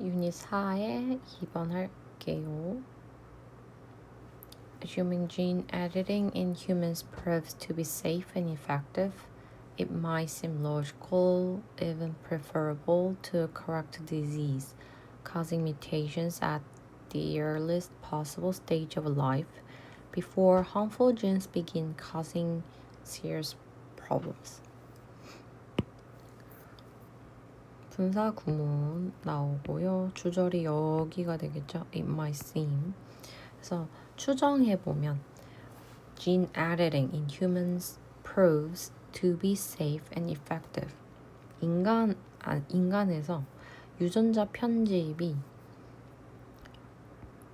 유닛 4에 2번 할게요. Assuming gene editing in humans proves to be safe and effective, it might seem logical, even preferable, to correct disease, causing mutations at the earliest possible stage of life before harmful genes begin causing serious problems. 분사 구문 나오고요. 주절이 여기가 되겠죠. It might seem. 그래서 추정해보면 gene editing in humans proves to be safe and effective. 인간에서 유전자 편집이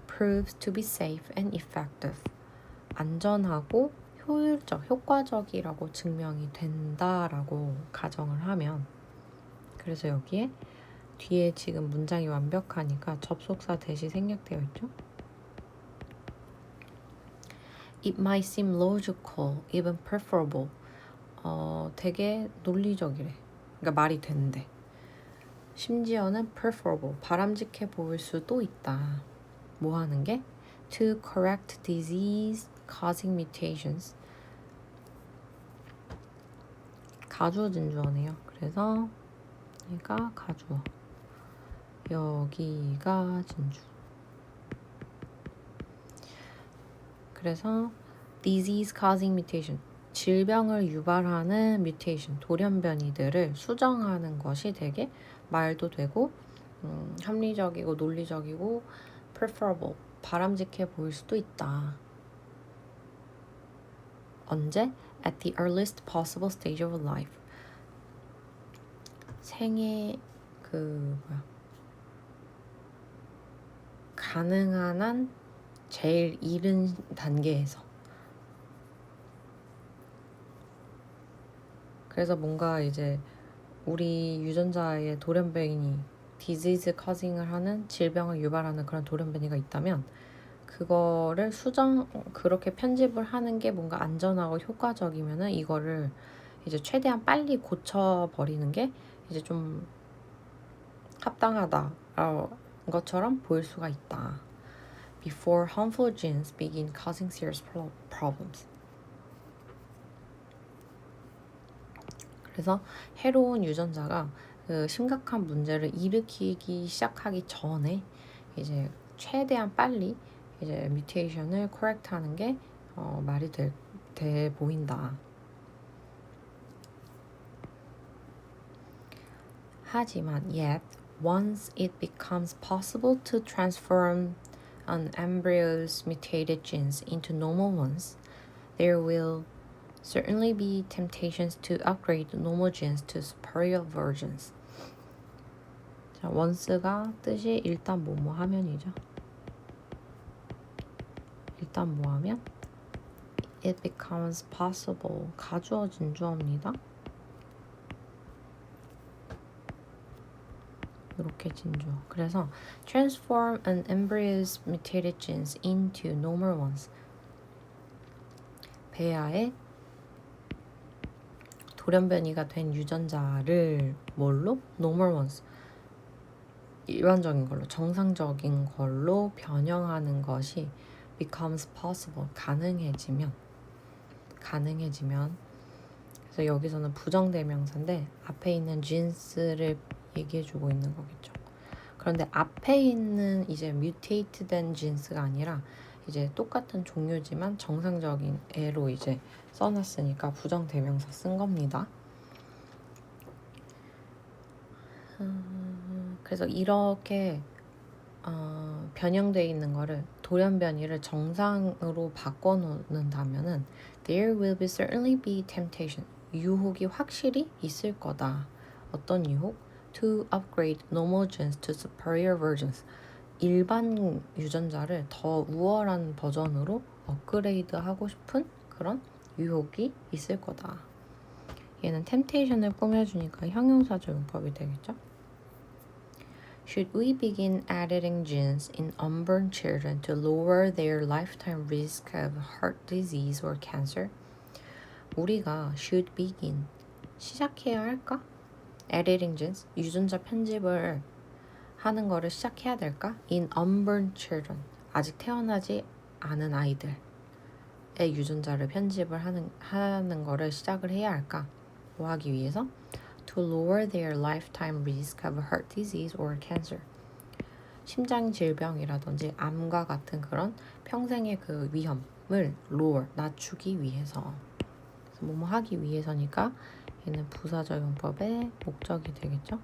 proves to be safe and effective. 안전하고 효과적이라고 증명이 된다라고 가정을 하면, 그래서 여기에 뒤에 지금 문장이 완벽하니까 접속사 대시 생략되어 있죠. It might seem logical, even preferable. 되게 논리적이래. 그러니까 말이 된대. 심지어는 preferable, 바람직해 보일 수도 있다. 뭐 하는 게? To correct disease causing mutations. 가주어 진주어네요. 그래서 얘가 가주어, 여기가 진주. 그래서 disease causing mutation, 질병을 유발하는 뮤테이션, 돌연변이들을 수정하는 것이 되게 말도 되고 합리적이고 논리적이고 preferable, 바람직해 보일 수도 있다. 언제? At the earliest possible stage of life. 생애 가능한 한 제일 이른 단계에서. 그래서 뭔가 이제 우리 유전자의 돌연변이 디지즈 커징을 하는, 질병을 유발하는 그런 돌연변이가 있다면 그거를 그렇게 편집을 하는 게 뭔가 안전하고 효과적이면은 이거를 이제 최대한 빨리 고쳐버리는 게 이제 좀 합당하다 것처럼 보일 수가 있다. Before harmful genes begin causing serious problems. 그래서 해로운 유전자가 심각한 문제를 일으키기 시작하기 전에 이제 최대한 빨리 이제 뮤테이션을 코렉트하는 게 말이 돼 보인다. 하지만 yet once it becomes possible to transform an embryo's mutated genes into normal ones, there will certainly be temptations to upgrade normal genes to superior versions. 자, once가 뜻이 일단 뭐뭐 하면이죠. 일단 뭐 하면? It becomes possible. 가주어 진주어입니다. 이렇게 진주어. 그래서 transform an embryo's mutated genes into normal ones. 배아의 돌연변이가 된 유전자를 뭘로? normal ones. 일반적인 걸로, 정상적인 걸로 변형하는 것이 becomes possible. 가능해지면. 그래서 여기서는 부정대명사인데 앞에 있는 genes를 얘기해주고 있는 거겠죠. 그런데 앞에 있는 이제 mutate 된 genes가 아니라 이제 똑같은 종류지만 정상적인 애로 이제 써놨으니까 부정대명사 쓴 겁니다. 그래서 이렇게 변형되어 있는 거를, 돌연변이를 정상으로 바꿔놓는다면은 there will be certainly be temptation. 유혹이 확실히 있을 거다. 어떤 유혹? To upgrade normal genes to superior versions. 일반 유전자를 더 우월한 버전으로 업그레이드 하고 싶은 그런 유혹이 있을 거다. 얘는 temptation을 꾸며주니까 형용사적 용법이 되겠죠? Should we begin editing genes in unborn children to lower their lifetime risk of heart disease or cancer? 우리가 should begin, 시작해야 할까? Editing genes, 유전자 편집을 하는 거를 시작해야 될까? In unborn children. 아직 태어나지 않은 아이들의 유전자를 편집을 하는 거를 시작을 해야 할까? 뭐 하기 위해서? To lower their lifetime risk of heart disease or cancer. 심장 질병이라든지 암과 같은 그런 평생의 그 위험을 lower, 낮추기 위해서. 그래서 뭐뭐 하기 위해서니까 얘는 부사적용법의 목적이 되겠죠.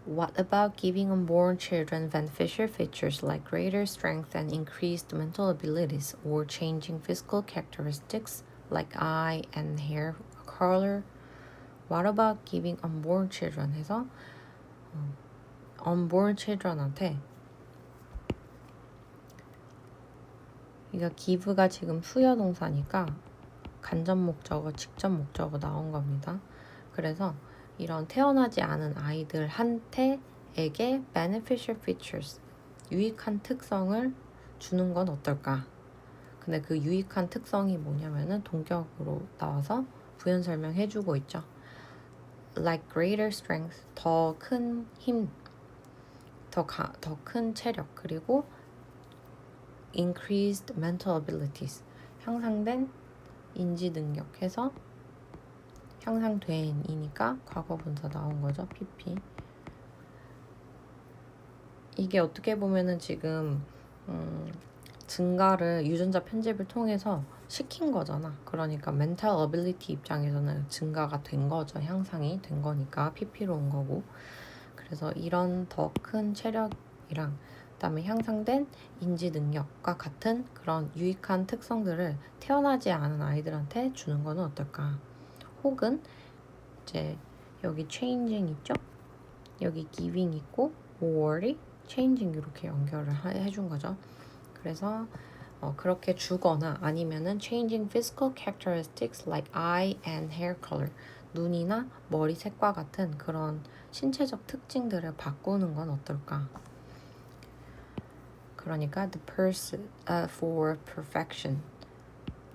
What about giving unborn children beneficial features like greater strength and increased mental abilities or changing physical characteristics like eye and hair color? What about giving unborn children 해서 unborn children한테 그러니까 give가 지금 수요 동사니까 간접 목적어, 직접 목적어 나온 겁니다. 그래서 이런 태어나지 않은 아이들한테에게 beneficial features, 유익한 특성을 주는 건 어떨까? 근데 그 유익한 특성이 뭐냐면은 동격으로 나와서 부연 설명해주고 있죠. Like greater strength, 더 큰 힘, 더 큰 체력, 그리고 increased mental abilities, 향상된 인지 능력 해서 향상된이니까 과거분사 나온 거죠. PP. 이게 어떻게 보면은 지금 증가를 유전자 편집을 통해서 시킨 거잖아. 그러니까 mental ability 입장에서는 증가가 된 거죠. 향상이 된 거니까 PP로 온 거고. 그래서 이런 더 큰 체력이랑 그다음에 향상된 인지 능력과 같은 그런 유익한 특성들을 태어나지 않은 아이들한테 주는 거는 어떨까? 혹은 이제 여기 changing 있죠? 여기 giving 있고 or이 changing 이렇게 연결을 해준 거죠. 그래서 그렇게 주거나 아니면은 changing physical characteristics like eye and hair color, 눈이나 머리 색과 같은 그런 신체적 특징들을 바꾸는 건 어떨까? 그러니까 the pursuit for perfection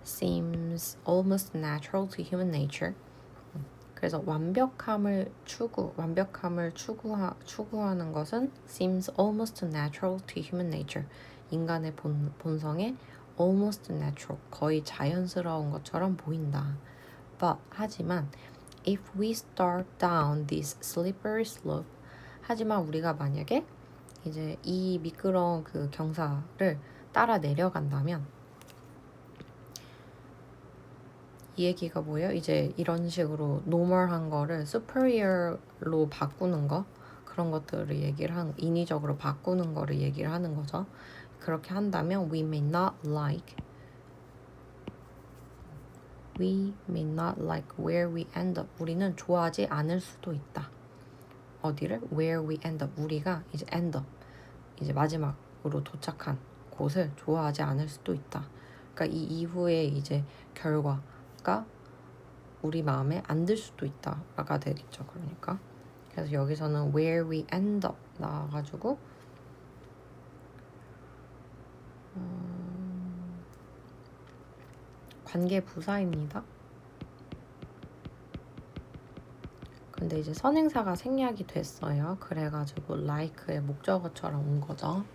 seems almost natural to human nature. 그래서 완벽함을 추구하는 것은 seems almost natural to human nature. 인간의 본성에 almost natural, 거의 자연스러운 것처럼 보인다. But 하지만 if we start down this slippery slope, 하지만 우리가 만약에 이제 이 미끄러운 그 경사를 따라 내려간다면 이 얘기가 뭐예요? 이제 이런 식으로 normal한 거를 superior로 바꾸는 거, 그런 것들을 인위적으로 바꾸는 거를 얘기를 하는 거죠. 그렇게 한다면 we may not like where we end up. 우리는 좋아하지 않을 수도 있다. 어디를? where we end up. 우리가 이제 end up, 이제 마지막으로 도착한 곳을 좋아하지 않을 수도 있다. 그러니까 이 이후에 이제 결과가 우리 마음에 안 들 수도 있다가 되겠죠. 그러니까 그래서 여기서는 where we end up 나와가지고 관계 부사입니다. 근데 이제 선행사가 생략이 됐어요. 그래가지고 like의 목적어처럼 온 거죠.